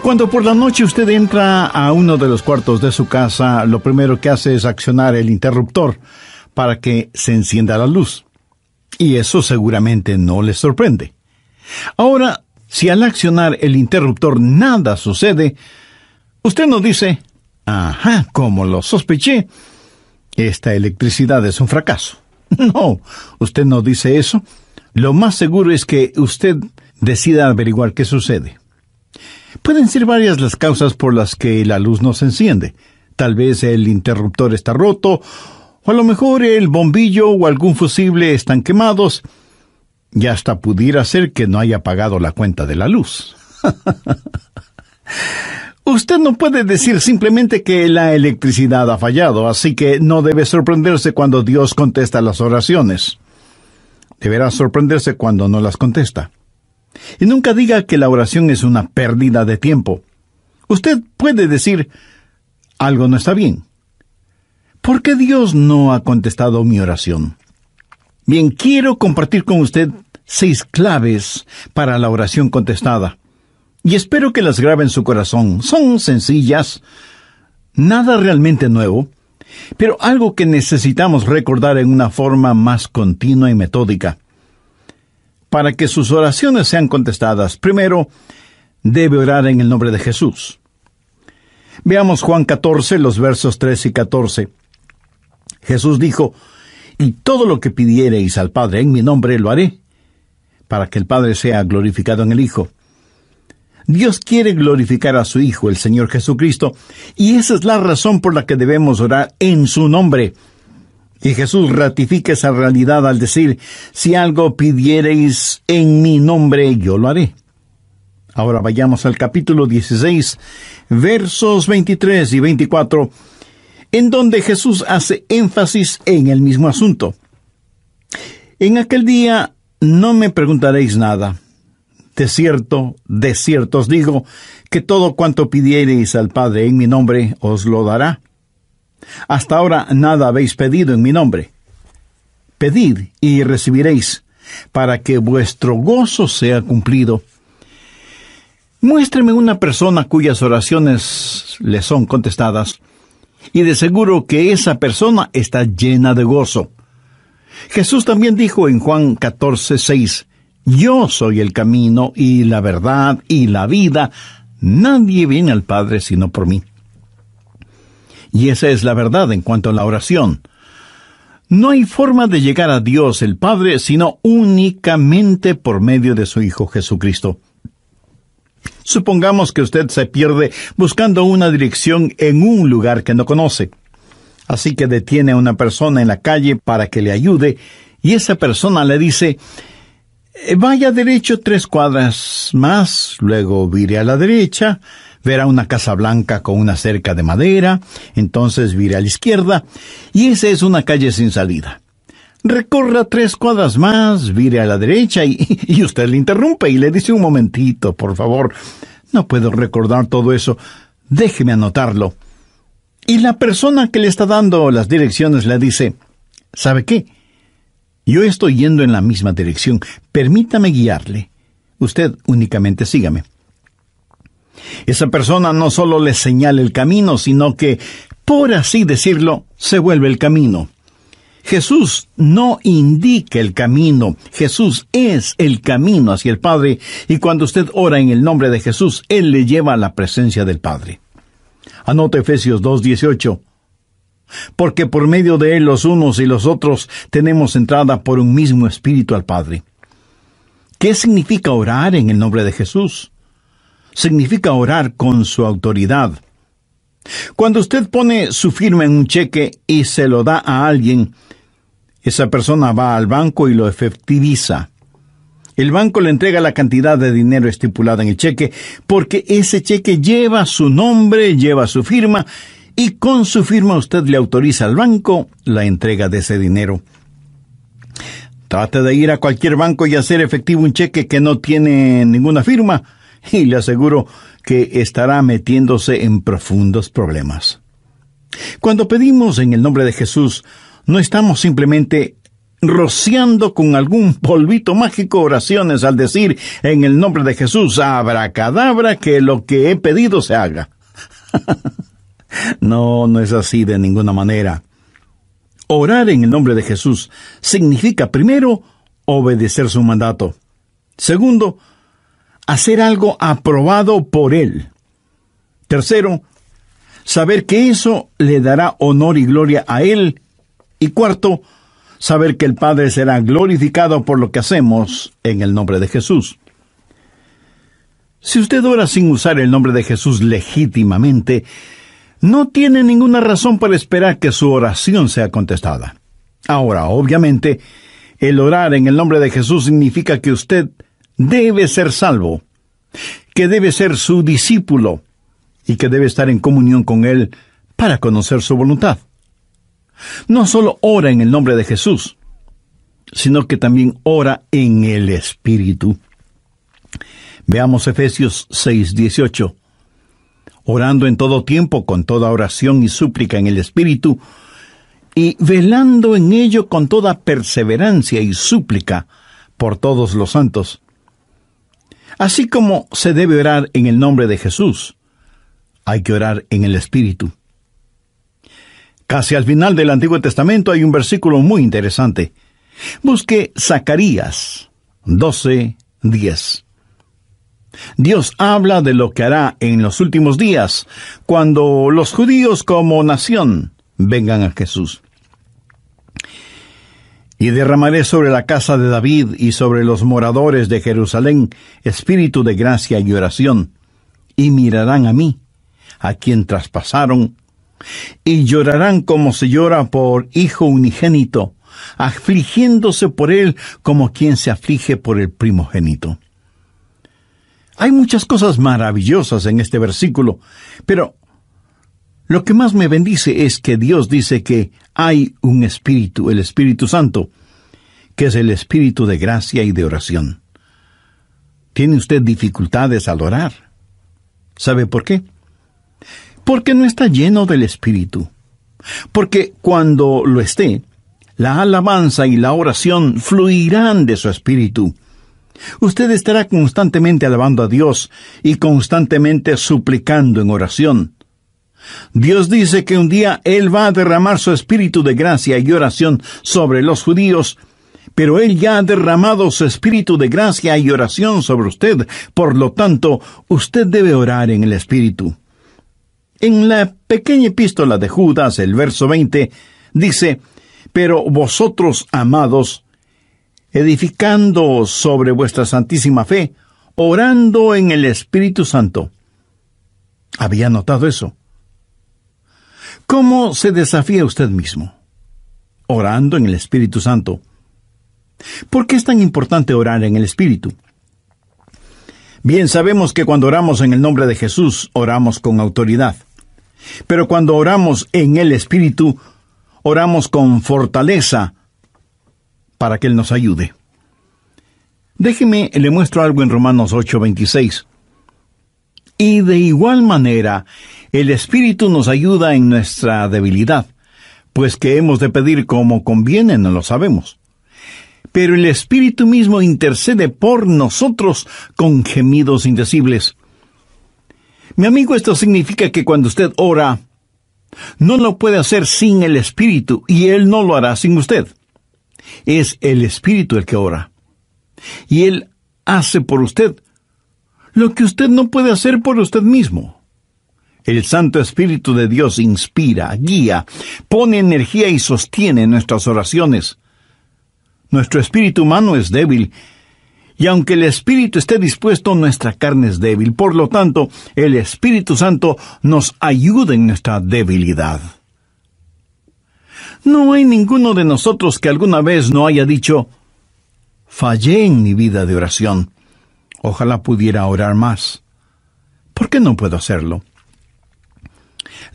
Cuando por la noche usted entra a uno de los cuartos de su casa, lo primero que hace es accionar el interruptor para que se encienda la luz. Y eso seguramente no le sorprende. Ahora, si al accionar el interruptor nada sucede, usted no dice, «Ajá, como lo sospeché, esta electricidad es un fracaso». No, usted no dice eso. Lo más seguro es que usted decida averiguar qué sucede. Pueden ser varias las causas por las que la luz no se enciende. Tal vez el interruptor está roto, o a lo mejor el bombillo o algún fusible están quemados, y hasta pudiera ser que no haya pagado la cuenta de la luz. Usted no puede decir simplemente que la electricidad ha fallado, así que no debe sorprenderse cuando Dios contesta las oraciones. Deberá sorprenderse cuando no las contesta. Y nunca diga que la oración es una pérdida de tiempo. Usted puede decir, algo no está bien. ¿Por qué Dios no ha contestado mi oración? Bien, quiero compartir con usted 6 claves para la oración contestada. Y espero que las grabe en su corazón. Son sencillas, nada realmente nuevo, pero algo que necesitamos recordar en una forma más continua y metódica. Para que sus oraciones sean contestadas, primero, debe orar en el nombre de Jesús. Veamos Juan 14, los versos 13 y 14. Jesús dijo, «Y todo lo que pidiereis al Padre en mi nombre lo haré, para que el Padre sea glorificado en el Hijo». Dios quiere glorificar a su Hijo, el Señor Jesucristo, y esa es la razón por la que debemos orar en su nombre. Y Jesús ratifica esa realidad al decir, «Si algo pidiereis en mi nombre, yo lo haré». Ahora vayamos al capítulo 16, versos 23 y 24, en donde Jesús hace énfasis en el mismo asunto. «En aquel día no me preguntaréis nada. De cierto os digo, que todo cuanto pidiereis al Padre en mi nombre, os lo dará. Hasta ahora nada habéis pedido en mi nombre. Pedid y recibiréis, para que vuestro gozo sea cumplido». Muéstreme una persona cuyas oraciones le son contestadas, y de seguro que esa persona está llena de gozo. Jesús también dijo en Juan 14, 6, «Yo soy el camino y la verdad y la vida. Nadie viene al Padre sino por mí». Y esa es la verdad en cuanto a la oración. No hay forma de llegar a Dios el Padre sino únicamente por medio de su Hijo Jesucristo. Supongamos que usted se pierde buscando una dirección en un lugar que no conoce. Así que detiene a una persona en la calle para que le ayude, y esa persona le dice, «Vaya derecho 3 cuadras más, luego vire a la derecha, verá una casa blanca con una cerca de madera, entonces vire a la izquierda, y esa es una calle sin salida. Recorra 3 cuadras más, vire a la derecha», y usted le interrumpe y le dice, «Un momentito, por favor, no puedo recordar todo eso, déjeme anotarlo». Y la persona que le está dando las direcciones le dice, «¿Sabe qué? Yo estoy yendo en la misma dirección, permítame guiarle. Usted únicamente sígame». Esa persona no solo le señala el camino, sino que, por así decirlo, se vuelve el camino. Jesús no indica el camino, Jesús es el camino hacia el Padre, y cuando usted ora en el nombre de Jesús, Él le lleva a la presencia del Padre. Anota Efesios 2:18. «Porque por medio de Él los unos y los otros tenemos entrada por un mismo Espíritu al Padre». ¿Qué significa orar en el nombre de Jesús? Significa orar con su autoridad. Cuando usted pone su firma en un cheque y se lo da a alguien, esa persona va al banco y lo efectiviza. El banco le entrega la cantidad de dinero estipulada en el cheque, porque ese cheque lleva su nombre, lleva su firma, y con su firma usted le autoriza al banco la entrega de ese dinero. Trate de ir a cualquier banco y hacer efectivo un cheque que no tiene ninguna firma, y le aseguro que estará metiéndose en profundos problemas. Cuando pedimos en el nombre de Jesús, no estamos simplemente rociando con algún polvito mágico oraciones al decir en el nombre de Jesús, abracadabra, que lo que he pedido se haga. No, no es así de ninguna manera. Orar en el nombre de Jesús significa, primero, obedecer su mandato. Segundo, hacer algo aprobado por Él. Tercero, saber que eso le dará honor y gloria a Él. Y cuarto, saber que el Padre será glorificado por lo que hacemos en el nombre de Jesús. Si usted ora sin usar el nombre de Jesús legítimamente, no tiene ninguna razón para esperar que su oración sea contestada. Ahora, obviamente, el orar en el nombre de Jesús significa que usted debe ser salvo, que debe ser su discípulo y que debe estar en comunión con Él para conocer su voluntad. No solo ora en el nombre de Jesús, sino que también ora en el Espíritu. Veamos Efesios 6:18. Orando en todo tiempo, con toda oración y súplica en el Espíritu, y velando en ello con toda perseverancia y súplica por todos los santos. Así como se debe orar en el nombre de Jesús, hay que orar en el Espíritu. Casi al final del Antiguo Testamento hay un versículo muy interesante. Busque Zacarías 12:10. Dios habla de lo que hará en los últimos días, cuando los judíos como nación vengan a Jesús. Y derramaré sobre la casa de David y sobre los moradores de Jerusalén espíritu de gracia y oración, y mirarán a mí, a quien traspasaron, y llorarán como se llora por hijo unigénito, afligiéndose por él como quien se aflige por el primogénito. Hay muchas cosas maravillosas en este versículo, pero lo que más me bendice es que Dios dice que hay un Espíritu, el Espíritu Santo, que es el Espíritu de gracia y de oración. ¿Tiene usted dificultades al orar? ¿Sabe por qué? Porque no está lleno del Espíritu. Porque cuando lo esté, la alabanza y la oración fluirán de su Espíritu. Usted estará constantemente alabando a Dios y constantemente suplicando en oración. Dios dice que un día Él va a derramar su espíritu de gracia y oración sobre los judíos, pero Él ya ha derramado su espíritu de gracia y oración sobre usted. Por lo tanto, usted debe orar en el Espíritu. En la pequeña epístola de Judas, el verso 20, dice, «Pero vosotros, amados, edificando sobre vuestra santísima fe, orando en el Espíritu Santo». ¿Había notado eso? ¿Cómo se desafía usted mismo? Orando en el Espíritu Santo. ¿Por qué es tan importante orar en el Espíritu? Bien, sabemos que cuando oramos en el nombre de Jesús, oramos con autoridad. Pero cuando oramos en el Espíritu, oramos con fortaleza para que Él nos ayude. Déjeme, le muestro algo en Romanos 8:26. Y de igual manera, el Espíritu nos ayuda en nuestra debilidad, pues que hemos de pedir como conviene no lo sabemos. Pero el Espíritu mismo intercede por nosotros con gemidos indecibles. Mi amigo, esto significa que cuando usted ora, no lo puede hacer sin el Espíritu, y Él no lo hará sin usted. Es el Espíritu el que ora. Y Él hace por usted lo que usted no puede hacer por usted mismo. El Santo Espíritu de Dios inspira, guía, pone energía y sostiene nuestras oraciones. Nuestro espíritu humano es débil, y aunque el Espíritu esté dispuesto, nuestra carne es débil. Por lo tanto, el Espíritu Santo nos ayuda en nuestra debilidad. No hay ninguno de nosotros que alguna vez no haya dicho, «Fallé en mi vida de oración. Ojalá pudiera orar más. ¿Por qué no puedo hacerlo?»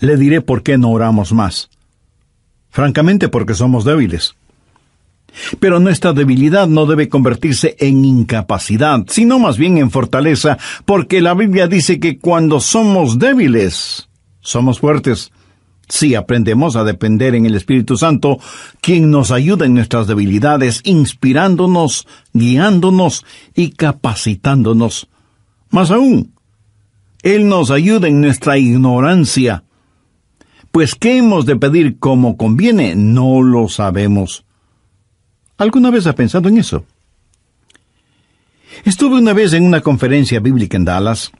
Le diré por qué no oramos más. Francamente, porque somos débiles. Pero nuestra debilidad no debe convertirse en incapacidad, sino más bien en fortaleza, porque la Biblia dice que cuando somos débiles, somos fuertes. Si aprendemos a depender en el Espíritu Santo, quien nos ayuda en nuestras debilidades, inspirándonos, guiándonos y capacitándonos. Más aún, Él nos ayuda en nuestra ignorancia. Pues ¿qué hemos de pedir como conviene? No lo sabemos. ¿Alguna vez ha pensado en eso? Estuve una vez en una conferencia bíblica en Dallas.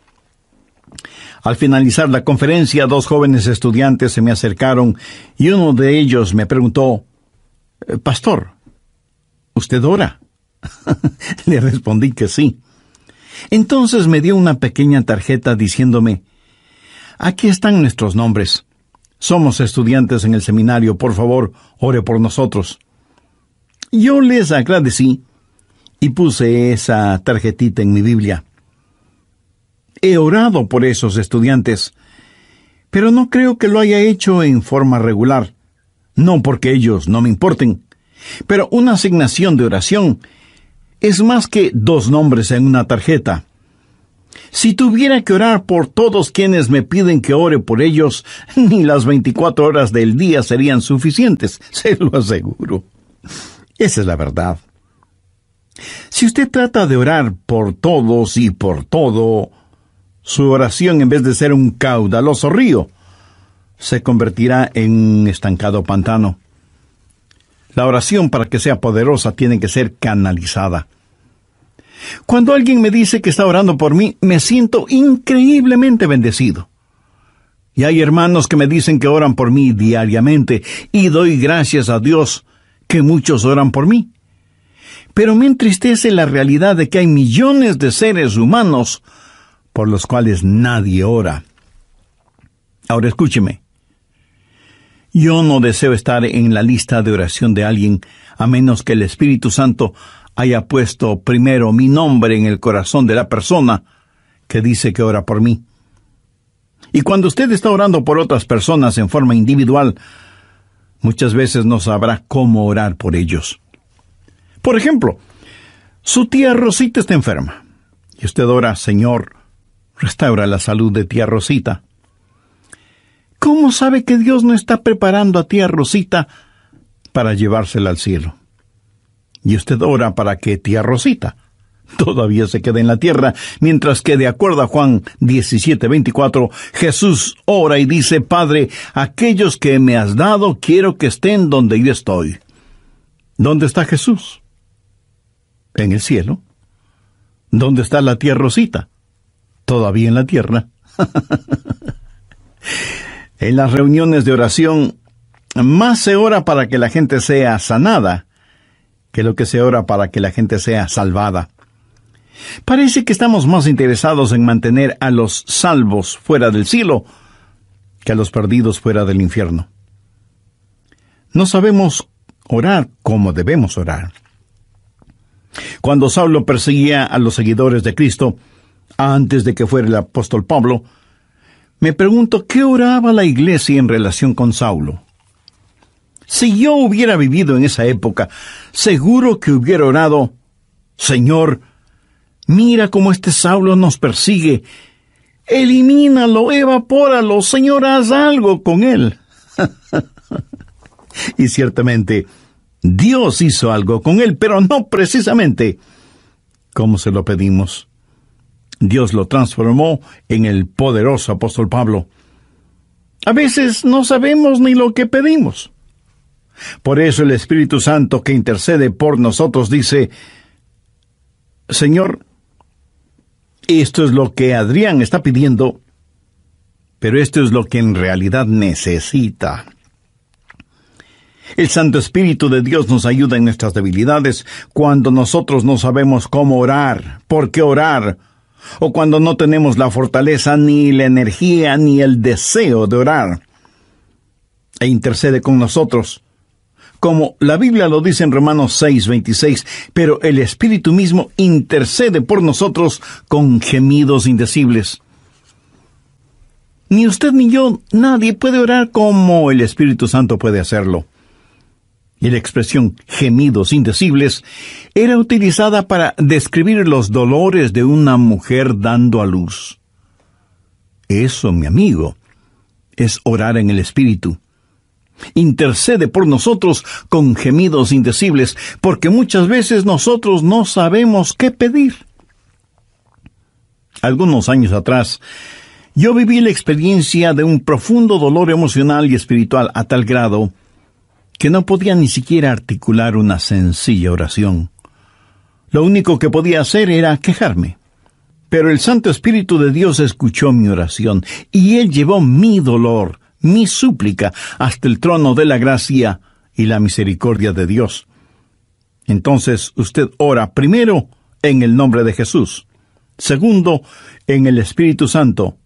Al finalizar la conferencia, 2 jóvenes estudiantes se me acercaron y uno de ellos me preguntó, «Pastor, ¿usted ora?» Le respondí que sí. Entonces me dio una pequeña tarjeta diciéndome, «Aquí están nuestros nombres. Somos estudiantes en el seminario. Por favor, ore por nosotros». Yo les agradecí y puse esa tarjetita en mi Biblia. He orado por esos estudiantes, pero no creo que lo haya hecho en forma regular. No porque ellos no me importen, pero una asignación de oración es más que 2 nombres en una tarjeta. Si tuviera que orar por todos quienes me piden que ore por ellos, ni las 24 horas del día serían suficientes, se lo aseguro. Esa es la verdad. Si usted trata de orar por todos y por todo, su oración, en vez de ser un caudaloso río, se convertirá en un estancado pantano. La oración, para que sea poderosa, tiene que ser canalizada. Cuando alguien me dice que está orando por mí, me siento increíblemente bendecido. Y hay hermanos que me dicen que oran por mí diariamente, y doy gracias a Dios que muchos oran por mí. Pero me entristece la realidad de que hay millones de seres humanos por los cuales nadie ora. Ahora escúcheme. Yo no deseo estar en la lista de oración de alguien, a menos que el Espíritu Santo haya puesto primero mi nombre en el corazón de la persona que dice que ora por mí. Y cuando usted está orando por otras personas en forma individual, muchas veces no sabrá cómo orar por ellos. Por ejemplo, su tía Rosita está enferma, y usted ora, «Señor, restaura la salud de tía Rosita». ¿Cómo sabe que Dios no está preparando a tía Rosita para llevársela al cielo? Y usted ora para que tía Rosita todavía se quede en la tierra, mientras que, de acuerdo a Juan 17:24, Jesús ora y dice, «Padre, aquellos que me has dado, quiero que estén donde yo estoy». ¿Dónde está Jesús? En el cielo. ¿Dónde está la tía Rosita? Todavía en la tierra. En las reuniones de oración, más se ora para que la gente sea sanada que lo que se ora para que la gente sea salvada. Parece que estamos más interesados en mantener a los salvos fuera del cielo que a los perdidos fuera del infierno. No sabemos orar como debemos orar. Cuando Saulo perseguía a los seguidores de Cristo, antes de que fuera el apóstol Pablo, me pregunto qué oraba la iglesia en relación con Saulo. Si yo hubiera vivido en esa época, seguro que hubiera orado, «Señor, mira cómo este Saulo nos persigue. Elimínalo, evapóralo, Señor, haz algo con él». Y ciertamente, Dios hizo algo con él, pero no precisamente como se lo pedimos. Dios lo transformó en el poderoso apóstol Pablo. A veces no sabemos ni lo que pedimos. Por eso el Espíritu Santo que intercede por nosotros dice, «Señor, esto es lo que Adrián está pidiendo, pero esto es lo que en realidad necesita». El Santo Espíritu de Dios nos ayuda en nuestras debilidades cuando nosotros no sabemos cómo orar, por qué orar, o cuando no tenemos la fortaleza, ni la energía, ni el deseo de orar. E intercede con nosotros, como la Biblia lo dice en Romanos 6:26, pero el Espíritu mismo intercede por nosotros con gemidos indecibles. Ni usted ni yo, nadie puede orar como el Espíritu Santo puede hacerlo. Y la expresión gemidos indecibles era utilizada para describir los dolores de una mujer dando a luz. Eso, mi amigo, es orar en el Espíritu. Intercede por nosotros con gemidos indecibles, porque muchas veces nosotros no sabemos qué pedir. Algunos años atrás, yo viví la experiencia de un profundo dolor emocional y espiritual a tal grado que no podía ni siquiera articular una sencilla oración. Lo único que podía hacer era quejarme. Pero el Santo Espíritu de Dios escuchó mi oración, y Él llevó mi dolor, mi súplica, hasta el trono de la gracia y la misericordia de Dios. Entonces usted ora primero en el nombre de Jesús, segundo en el Espíritu Santo.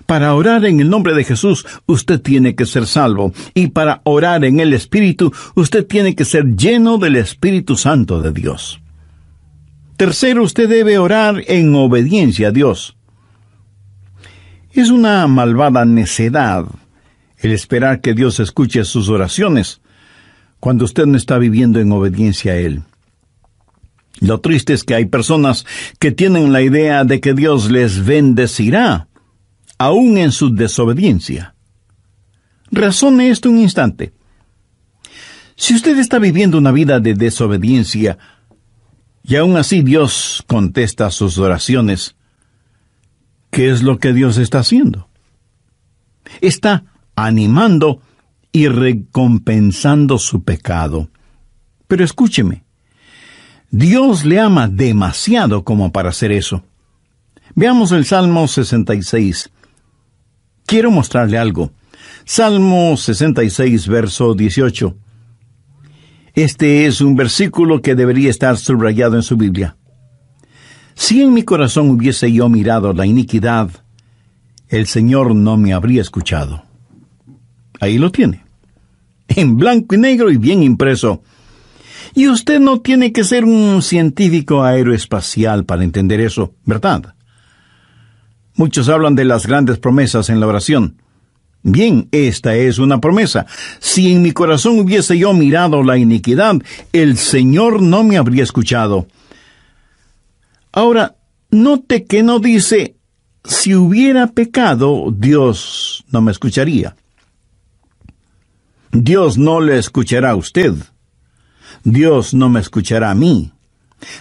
Para orar en el nombre de Jesús, usted tiene que ser salvo, y para orar en el Espíritu, usted tiene que ser lleno del Espíritu Santo de Dios. Tercero, usted debe orar en obediencia a Dios. Es una malvada necedad el esperar que Dios escuche sus oraciones cuando usted no está viviendo en obediencia a Él. Lo triste es que hay personas que tienen la idea de que Dios les bendecirá, aún en su desobediencia. Razone esto un instante. Si usted está viviendo una vida de desobediencia, y aún así Dios contesta sus oraciones, ¿qué es lo que Dios está haciendo? Está animando y recompensando su pecado. Pero escúcheme, Dios le ama demasiado como para hacer eso. Veamos el Salmo 66. Quiero mostrarle algo. Salmo 66, verso 18. Este es un versículo que debería estar subrayado en su Biblia. Si en mi corazón hubiese yo mirado la iniquidad, el Señor no me habría escuchado. Ahí lo tiene, en blanco y negro y bien impreso. Y usted no tiene que ser un científico aeroespacial para entender eso, ¿verdad? Muchos hablan de las grandes promesas en la oración. Bien, esta es una promesa. Si en mi corazón hubiese yo mirado la iniquidad, el Señor no me habría escuchado. Ahora, note que no dice, si hubiera pecado, Dios no me escucharía. Dios no le escuchará a usted. Dios no me escuchará a mí.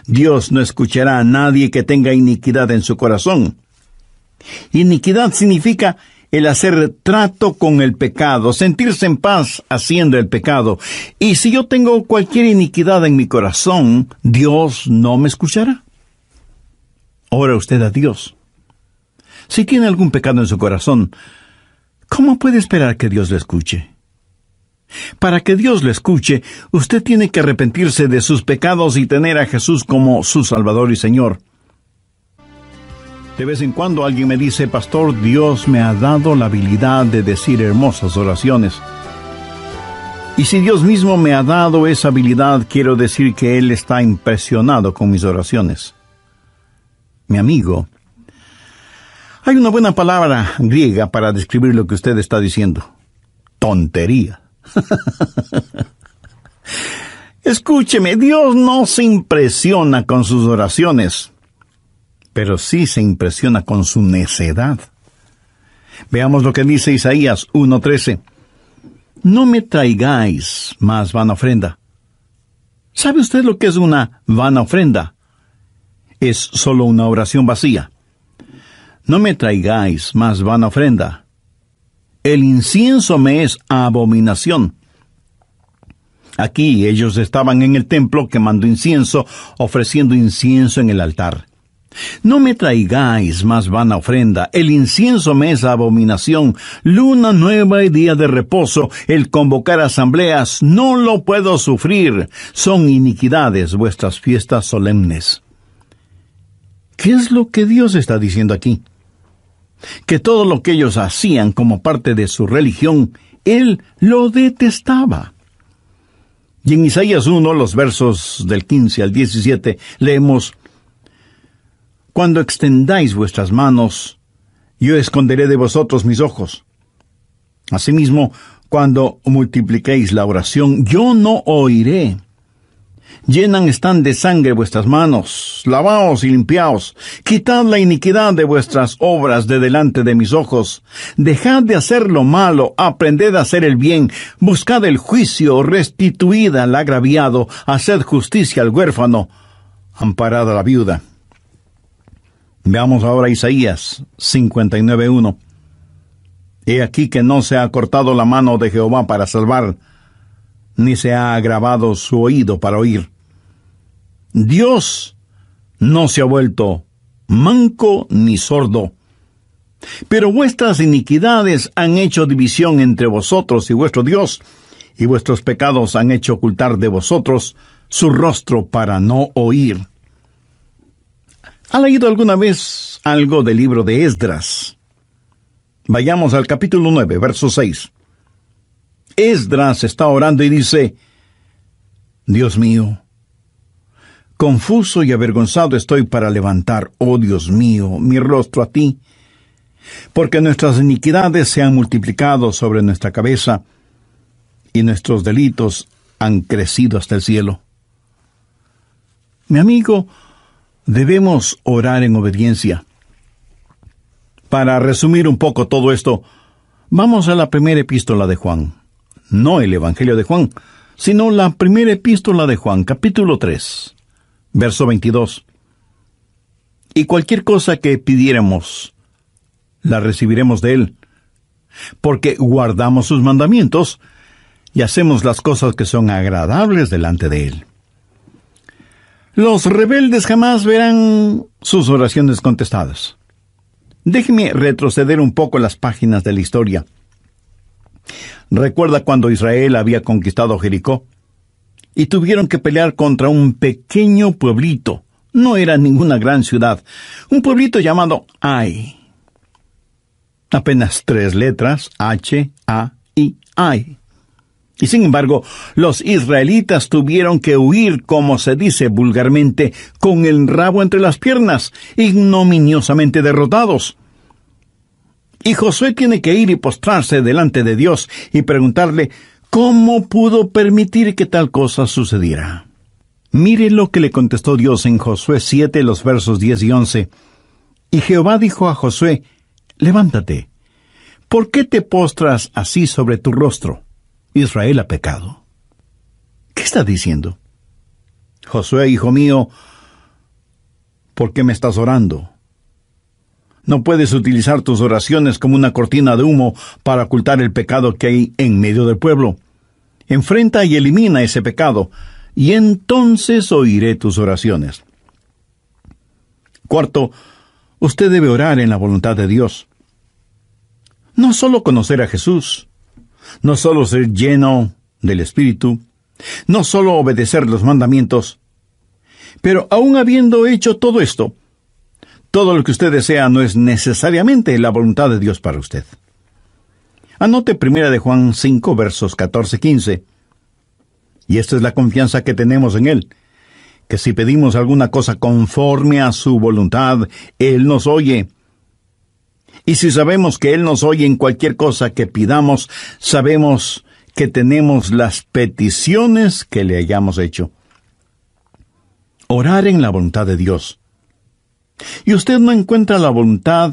Dios no escuchará a nadie que tenga iniquidad en su corazón. Iniquidad significa el hacer trato con el pecado, sentirse en paz haciendo el pecado. Y si yo tengo cualquier iniquidad en mi corazón, Dios no me escuchará. Ora usted a Dios. Si tiene algún pecado en su corazón, ¿cómo puede esperar que Dios le escuche? Para que Dios le escuche, usted tiene que arrepentirse de sus pecados y tener a Jesús como su Salvador y Señor. De vez en cuando alguien me dice, pastor, Dios me ha dado la habilidad de decir hermosas oraciones. Y si Dios mismo me ha dado esa habilidad, quiero decir que Él está impresionado con mis oraciones. Mi amigo, hay una buena palabra griega para describir lo que usted está diciendo. Tontería. Escúcheme, Dios no se impresiona con sus oraciones, pero sí se impresiona con su necedad. Veamos lo que dice Isaías 1:13. No me traigáis más vana ofrenda. ¿Sabe usted lo que es una vana ofrenda? Es solo una oración vacía. No me traigáis más vana ofrenda. El incienso me es abominación. Aquí ellos estaban en el templo quemando incienso, ofreciendo incienso en el altar. No me traigáis más vana ofrenda, el incienso me es abominación, luna nueva y día de reposo, el convocar asambleas, no lo puedo sufrir, son iniquidades vuestras fiestas solemnes. ¿Qué es lo que Dios está diciendo aquí? Que todo lo que ellos hacían como parte de su religión, Él lo detestaba. Y en Isaías 1, los versos del 15 al 17, leemos: Cuando extendáis vuestras manos, yo esconderé de vosotros mis ojos. Asimismo, cuando multipliquéis la oración, yo no oiré. Llenan están de sangre vuestras manos, lavaos y limpiaos, quitad la iniquidad de vuestras obras de delante de mis ojos, dejad de hacer lo malo, aprended a hacer el bien, buscad el juicio, restituid al agraviado, haced justicia al huérfano, amparad a la viuda. Veamos ahora Isaías 59:1. He aquí que no se ha cortado la mano de Jehová para salvar, ni se ha agravado su oído para oír. Dios no se ha vuelto manco ni sordo, pero vuestras iniquidades han hecho división entre vosotros y vuestro Dios, y vuestros pecados han hecho ocultar de vosotros su rostro para no oír. ¿Ha leído alguna vez algo del libro de Esdras? Vayamos al capítulo 9, verso 6. Esdras está orando y dice: Dios mío, confuso y avergonzado estoy para levantar, oh Dios mío, mi rostro a ti, porque nuestras iniquidades se han multiplicado sobre nuestra cabeza, y nuestros delitos han crecido hasta el cielo. Mi amigo, debemos orar en obediencia. Para resumir un poco todo esto, vamos a la primera epístola de Juan. No el Evangelio de Juan, sino la primera epístola de Juan, capítulo 3, verso 22. Y cualquier cosa que pidiéramos, la recibiremos de Él, porque guardamos sus mandamientos y hacemos las cosas que son agradables delante de Él. Los rebeldes jamás verán sus oraciones contestadas. Déjeme retroceder un poco las páginas de la historia. ¿Recuerda cuando Israel había conquistado Jericó? Y tuvieron que pelear contra un pequeño pueblito. No era ninguna gran ciudad. Un pueblito llamado Ai. Apenas 3 letras, H-A-I, Ai. Y sin embargo, los israelitas tuvieron que huir, como se dice vulgarmente, con el rabo entre las piernas, ignominiosamente derrotados. Y Josué tiene que ir y postrarse delante de Dios y preguntarle cómo pudo permitir que tal cosa sucediera. Mire lo que le contestó Dios en Josué 7, los versos 10 y 11. Y Jehová dijo a Josué: levántate, ¿por qué te postras así sobre tu rostro? Israel ha pecado. ¿Qué está diciendo? Josué, hijo mío, ¿por qué me estás orando? No puedes utilizar tus oraciones como una cortina de humo para ocultar el pecado que hay en medio del pueblo. Enfrenta y elimina ese pecado, y entonces oiré tus oraciones. Cuarto, usted debe orar en la voluntad de Dios. No solo conocer a Jesús, no solo ser lleno del Espíritu, no solo obedecer los mandamientos, pero aun habiendo hecho todo esto, todo lo que usted desea no es necesariamente la voluntad de Dios para usted. Anote 1 de Juan 5, versos 14-15. Y esta es la confianza que tenemos en Él, que si pedimos alguna cosa conforme a su voluntad, Él nos oye. Y si sabemos que Él nos oye en cualquier cosa que pidamos, sabemos que tenemos las peticiones que le hayamos hecho. Orar en la voluntad de Dios. Y usted no encuentra la voluntad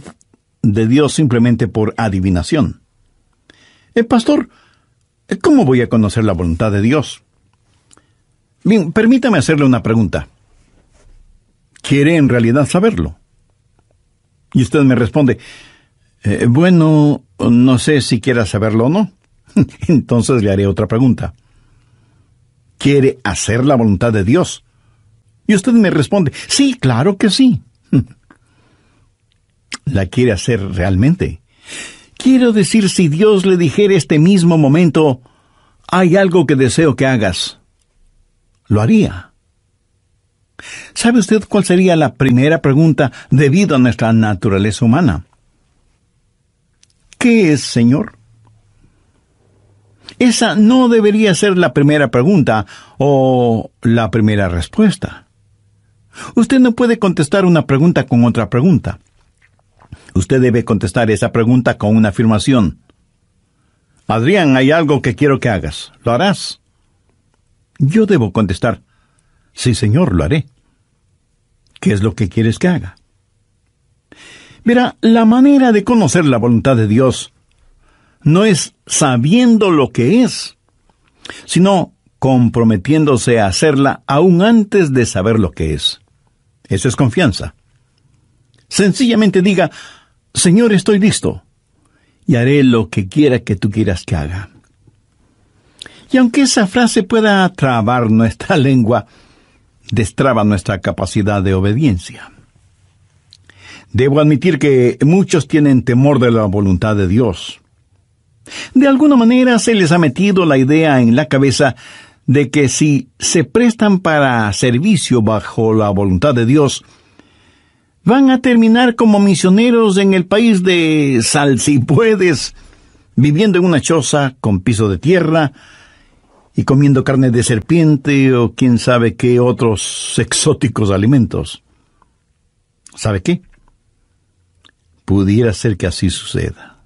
de Dios simplemente por adivinación. Pastor, ¿cómo voy a conocer la voluntad de Dios? Bien, permítame hacerle una pregunta. ¿Quiere en realidad saberlo? Y usted me responde: bueno, no sé si quiera saberlo o no. Entonces le haré otra pregunta. ¿Quiere hacer la voluntad de Dios? Y usted me responde: sí, claro que sí. ¿La quiere hacer realmente? Quiero decir, si Dios le dijera este mismo momento: hay algo que deseo que hagas, ¿lo haría? ¿Sabe usted cuál sería la primera pregunta debido a nuestra naturaleza humana? ¿Qué es, Señor? Esa no debería ser la primera pregunta o la primera respuesta. Usted no puede contestar una pregunta con otra pregunta. Usted debe contestar esa pregunta con una afirmación. Adrián, hay algo que quiero que hagas. ¿Lo harás? Yo debo contestar: Sí, Señor, lo haré. ¿Qué es lo que quieres que haga? Mira, la manera de conocer la voluntad de Dios no es sabiendo lo que es, sino comprometiéndose a hacerla aún antes de saber lo que es. Eso es confianza. Sencillamente diga, Señor, estoy listo, y haré lo que quiera que tú quieras que haga. Y aunque esa frase pueda trabar nuestra lengua, destraba nuestra capacidad de obediencia. Debo admitir que muchos tienen temor de la voluntad de Dios. De alguna manera se les ha metido la idea en la cabeza de que si se prestan para servicio bajo la voluntad de Dios, van a terminar como misioneros en el país de Sal si puedes, viviendo en una choza con piso de tierra y comiendo carne de serpiente o quién sabe qué otros exóticos alimentos. ¿Sabe qué? Pudiera ser que así suceda.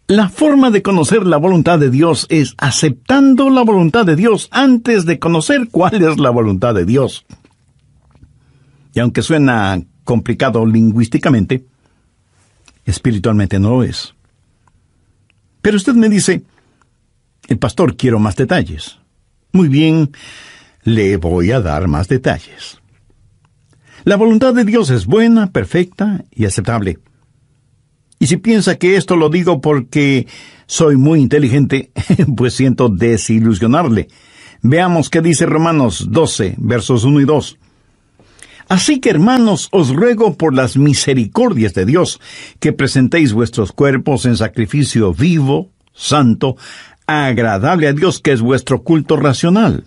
La forma de conocer la voluntad de Dios es aceptando la voluntad de Dios antes de conocer cuál es la voluntad de Dios. Y aunque suena complicado lingüísticamente, espiritualmente no lo es. Pero usted me dice, el pastor, quiero más detalles. Muy bien, le voy a dar más detalles. La voluntad de Dios es buena, perfecta y aceptable. Y si piensa que esto lo digo porque soy muy inteligente, pues siento desilusionarle. Veamos qué dice Romanos 12, versos 1 y 2. Así que, hermanos, os ruego por las misericordias de Dios, que presentéis vuestros cuerpos en sacrificio vivo, santo, agradable a Dios, que es vuestro culto racional.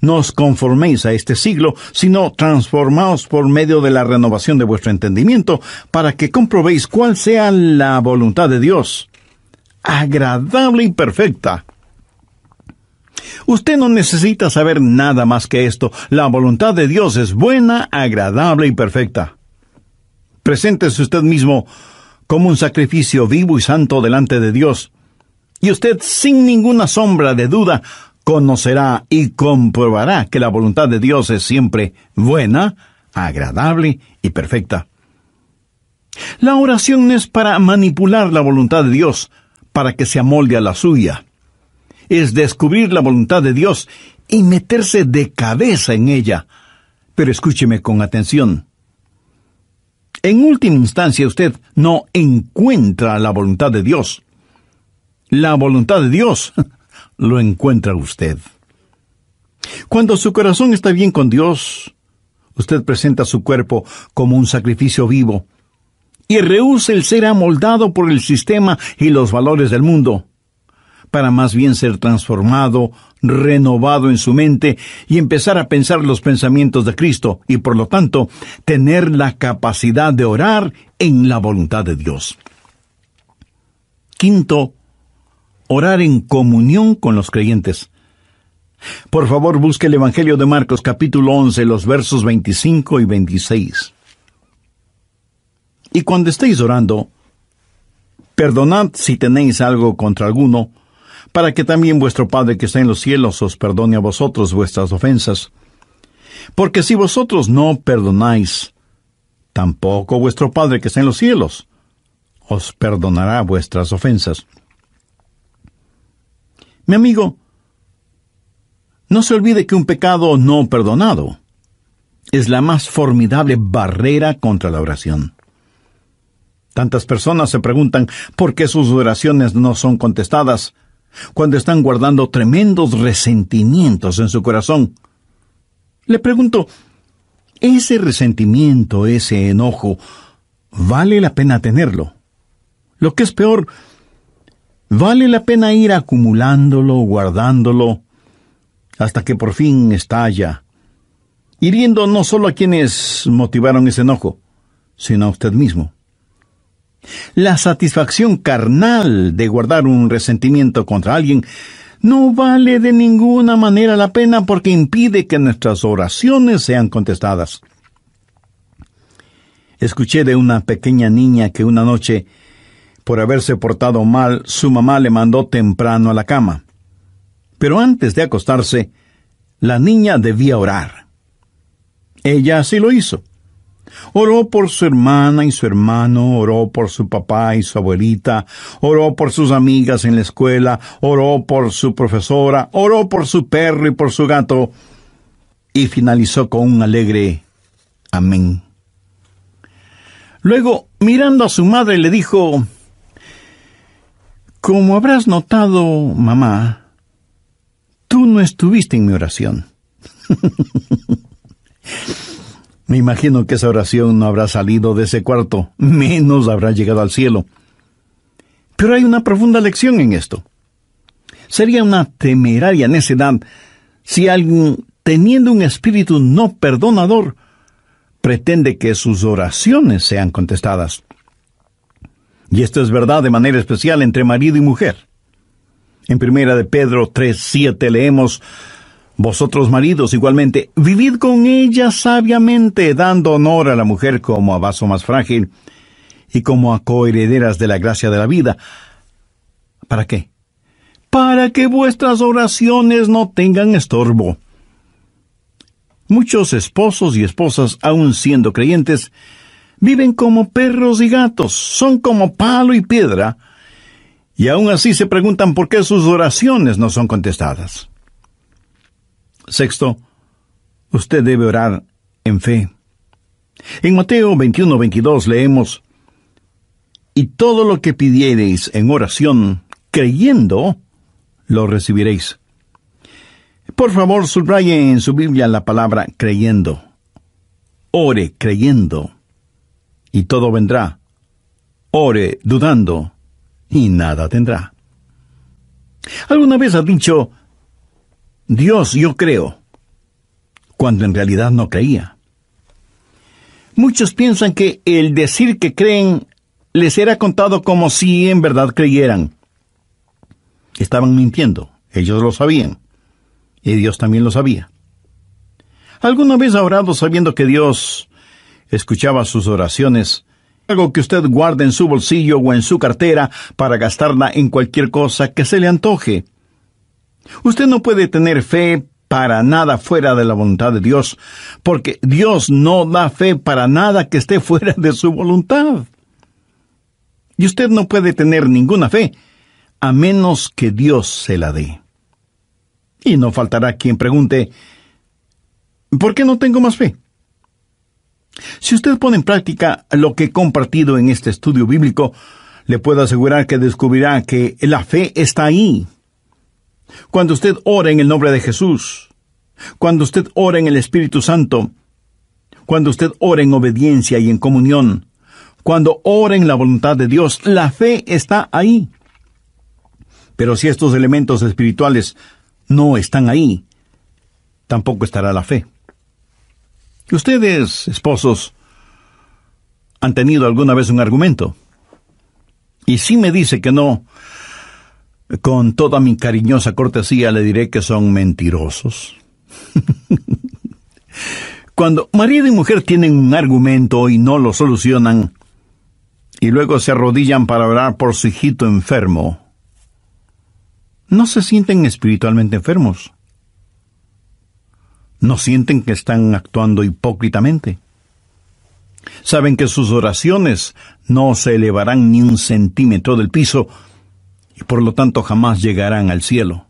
No os conforméis a este siglo, sino transformaos por medio de la renovación de vuestro entendimiento, para que comprobéis cuál sea la voluntad de Dios, agradable y perfecta. Usted no necesita saber nada más que esto. La voluntad de Dios es buena, agradable y perfecta. Preséntese usted mismo como un sacrificio vivo y santo delante de Dios, y usted, sin ninguna sombra de duda, conocerá y comprobará que la voluntad de Dios es siempre buena, agradable y perfecta. La oración no es para manipular la voluntad de Dios, para que se amolde a la suya. Es descubrir la voluntad de Dios y meterse de cabeza en ella. Pero escúcheme con atención. En última instancia, usted no encuentra la voluntad de Dios. La voluntad de Dios lo encuentra usted. Cuando su corazón está bien con Dios, usted presenta su cuerpo como un sacrificio vivo y rehúsa el ser amoldado por el sistema y los valores del mundo, para más bien ser transformado, renovado en su mente y empezar a pensar los pensamientos de Cristo y, por lo tanto, tener la capacidad de orar en la voluntad de Dios. Quinto, orar en comunión con los creyentes. Por favor, busque el Evangelio de Marcos, capítulo 11, los versos 25 y 26. Y cuando estéis orando, perdonad si tenéis algo contra alguno, para que también vuestro Padre que está en los cielos os perdone a vosotros vuestras ofensas. Porque si vosotros no perdonáis, tampoco vuestro Padre que está en los cielos os perdonará vuestras ofensas. Mi amigo, no se olvide que un pecado no perdonado es la más formidable barrera contra la oración. Tantas personas se preguntan por qué sus oraciones no son contestadas cuando están guardando tremendos resentimientos en su corazón. Le pregunto, ¿ese resentimiento, ese enojo, vale la pena tenerlo? Lo que es peor, ¿vale la pena ir acumulándolo, guardándolo, hasta que por fin estalla, hiriendo no solo a quienes motivaron ese enojo, sino a usted mismo? La satisfacción carnal de guardar un resentimiento contra alguien no vale de ninguna manera la pena, porque impide que nuestras oraciones sean contestadas. Escuché de una pequeña niña que una noche, por haberse portado mal, su mamá le mandó temprano a la cama. Pero antes de acostarse, la niña debía orar. Ella así lo hizo. Oró por su hermana y su hermano, oró por su papá y su abuelita, oró por sus amigas en la escuela, oró por su profesora, oró por su perro y por su gato, y finalizó con un alegre amén. Luego, mirando a su madre, le dijo: como habrás notado, mamá, tú no estuviste en mi oración. Me imagino que esa oración no habrá salido de ese cuarto, menos habrá llegado al cielo. Pero hay una profunda lección en esto. Sería una temeraria necedad si alguien, teniendo un espíritu no perdonador, pretende que sus oraciones sean contestadas. Y esto es verdad de manera especial entre marido y mujer. En 1 de Pedro 3:7 leemos: vosotros maridos igualmente, vivid con ella sabiamente, dando honor a la mujer como a vaso más frágil y como a coherederas de la gracia de la vida. ¿Para qué? Para que vuestras oraciones no tengan estorbo. Muchos esposos y esposas, aun siendo creyentes, viven como perros y gatos, son como palo y piedra, y aun así se preguntan por qué sus oraciones no son contestadas. Sexto, usted debe orar en fe. En Mateo 21:22 leemos: y todo lo que pidiereis en oración, creyendo, lo recibiréis. Por favor, subraye en su Biblia la palabra creyendo. Ore creyendo, y todo vendrá. Ore dudando, y nada tendrá. ¿Alguna vez has dicho: Dios, yo creo, cuando en realidad no creía? Muchos piensan que el decir que creen les será contado como si en verdad creyeran. Estaban mintiendo, ellos lo sabían, y Dios también lo sabía. ¿Alguna vez ha orado sabiendo que Dios escuchaba sus oraciones? Algo que usted guarda en su bolsillo o en su cartera para gastarla en cualquier cosa que se le antoje. Usted no puede tener fe para nada fuera de la voluntad de Dios, porque Dios no da fe para nada que esté fuera de su voluntad. Y usted no puede tener ninguna fe a menos que Dios se la dé. Y no faltará quien pregunte: ¿por qué no tengo más fe? Si usted pone en práctica lo que he compartido en este estudio bíblico, le puedo asegurar que descubrirá que la fe está ahí. Cuando usted ora en el nombre de Jesús, cuando usted ora en el Espíritu Santo, cuando usted ora en obediencia y en comunión, cuando ora en la voluntad de Dios, la fe está ahí. Pero si estos elementos espirituales no están ahí, tampoco estará la fe. Ustedes, esposos, ¿han tenido alguna vez un argumento? Y si me dice que no, con toda mi cariñosa cortesía le diré que son mentirosos. Cuando marido y mujer tienen un argumento y no lo solucionan, y luego se arrodillan para orar por su hijito enfermo, ¿no se sienten espiritualmente enfermos? ¿No sienten que están actuando hipócritamente? Saben que sus oraciones no se elevarán ni un centímetro del piso, y por lo tanto jamás llegarán al cielo.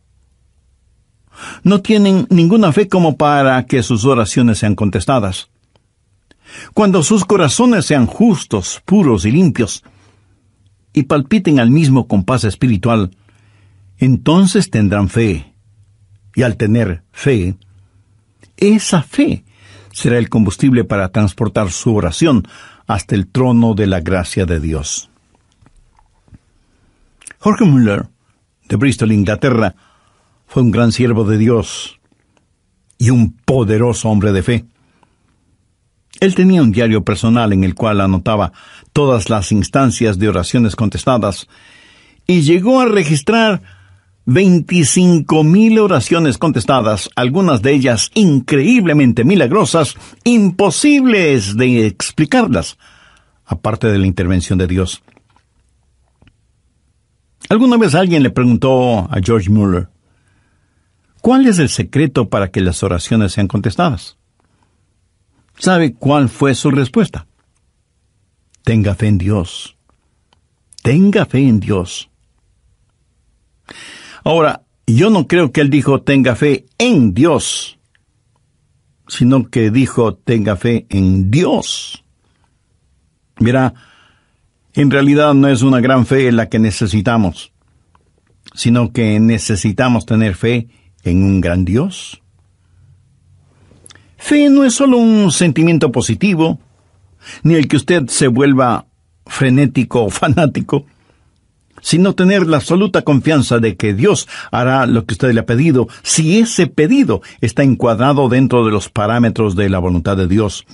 No tienen ninguna fe como para que sus oraciones sean contestadas. Cuando sus corazones sean justos, puros y limpios, y palpiten al mismo compás espiritual, entonces tendrán fe. Y al tener fe, esa fe será el combustible para transportar su oración hasta el trono de la gracia de Dios. Jorge Mueller, de Bristol, Inglaterra, fue un gran siervo de Dios y un poderoso hombre de fe. Él tenía un diario personal en el cual anotaba todas las instancias de oraciones contestadas y llegó a registrar 25,000 oraciones contestadas, algunas de ellas increíblemente milagrosas, imposibles de explicarlas, aparte de la intervención de Dios. Alguna vez alguien le preguntó a George Mueller: ¿Cuál es el secreto para que las oraciones sean contestadas? ¿Sabe cuál fue su respuesta? Tenga fe en Dios. Tenga fe en Dios. Ahora, yo no creo que él dijo tenga fe en Dios, sino que dijo tenga fe en Dios. Mira, en realidad no es una gran fe la que necesitamos, sino que necesitamos tener fe en un gran Dios. Fe no es solo un sentimiento positivo, ni el que usted se vuelva frenético o fanático, sino tener la absoluta confianza de que Dios hará lo que usted le ha pedido, si ese pedido está encuadrado dentro de los parámetros de la voluntad de Dios.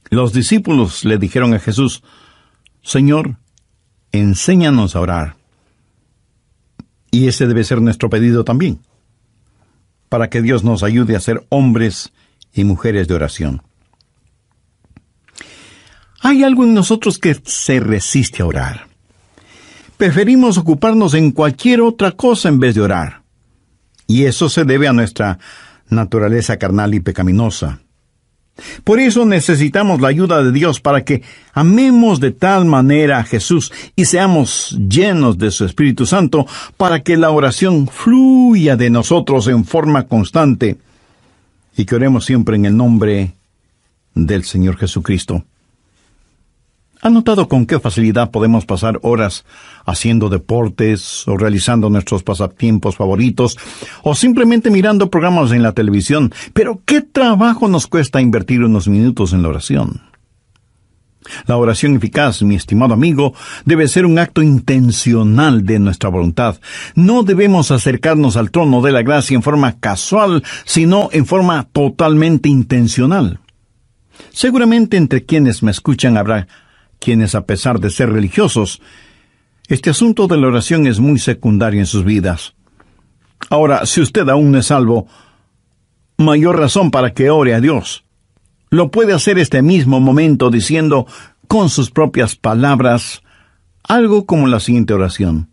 Los discípulos le dijeron a Jesús, Señor, enséñanos a orar. Y ese debe ser nuestro pedido también, para que Dios nos ayude a ser hombres y mujeres de oración. Hay algo en nosotros que se resiste a orar. Preferimos ocuparnos en cualquier otra cosa en vez de orar. Y eso se debe a nuestra naturaleza carnal y pecaminosa. Por eso necesitamos la ayuda de Dios para que amemos de tal manera a Jesús y seamos llenos de su Espíritu Santo para que la oración fluya de nosotros en forma constante y que oremos siempre en el nombre del Señor Jesucristo. ¿Ha notado con qué facilidad podemos pasar horas haciendo deportes o realizando nuestros pasatiempos favoritos o simplemente mirando programas en la televisión? Pero ¿qué trabajo nos cuesta invertir unos minutos en la oración? La oración eficaz, mi estimado amigo, debe ser un acto intencional de nuestra voluntad. No debemos acercarnos al trono de la gracia en forma casual, sino en forma totalmente intencional. Seguramente entre quienes me escuchan habrá quienes, a pesar de ser religiosos, este asunto de la oración es muy secundario en sus vidas. Ahora, si usted aún no es salvo, mayor razón para que ore a Dios. Lo puede hacer este mismo momento diciendo con sus propias palabras algo como la siguiente oración.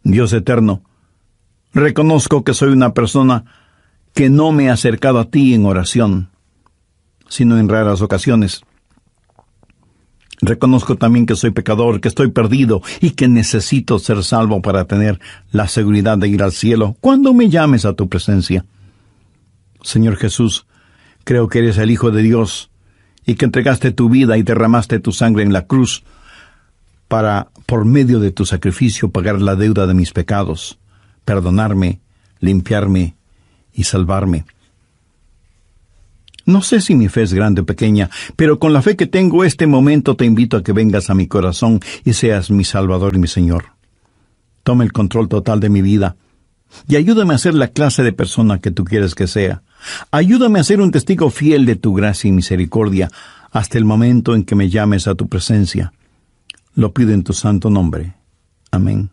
Dios eterno, reconozco que soy una persona que no me he acercado a ti en oración, sino en raras ocasiones. Reconozco también que soy pecador, que estoy perdido y que necesito ser salvo para tener la seguridad de ir al cielo cuando me llames a tu presencia. Señor Jesús, creo que eres el Hijo de Dios y que entregaste tu vida y derramaste tu sangre en la cruz para, por medio de tu sacrificio, pagar la deuda de mis pecados, perdonarme, limpiarme y salvarme. No sé si mi fe es grande o pequeña, pero con la fe que tengo este momento te invito a que vengas a mi corazón y seas mi Salvador y mi Señor. Toma el control total de mi vida y ayúdame a ser la clase de persona que tú quieres que sea. Ayúdame a ser un testigo fiel de tu gracia y misericordia hasta el momento en que me llames a tu presencia. Lo pido en tu santo nombre. Amén.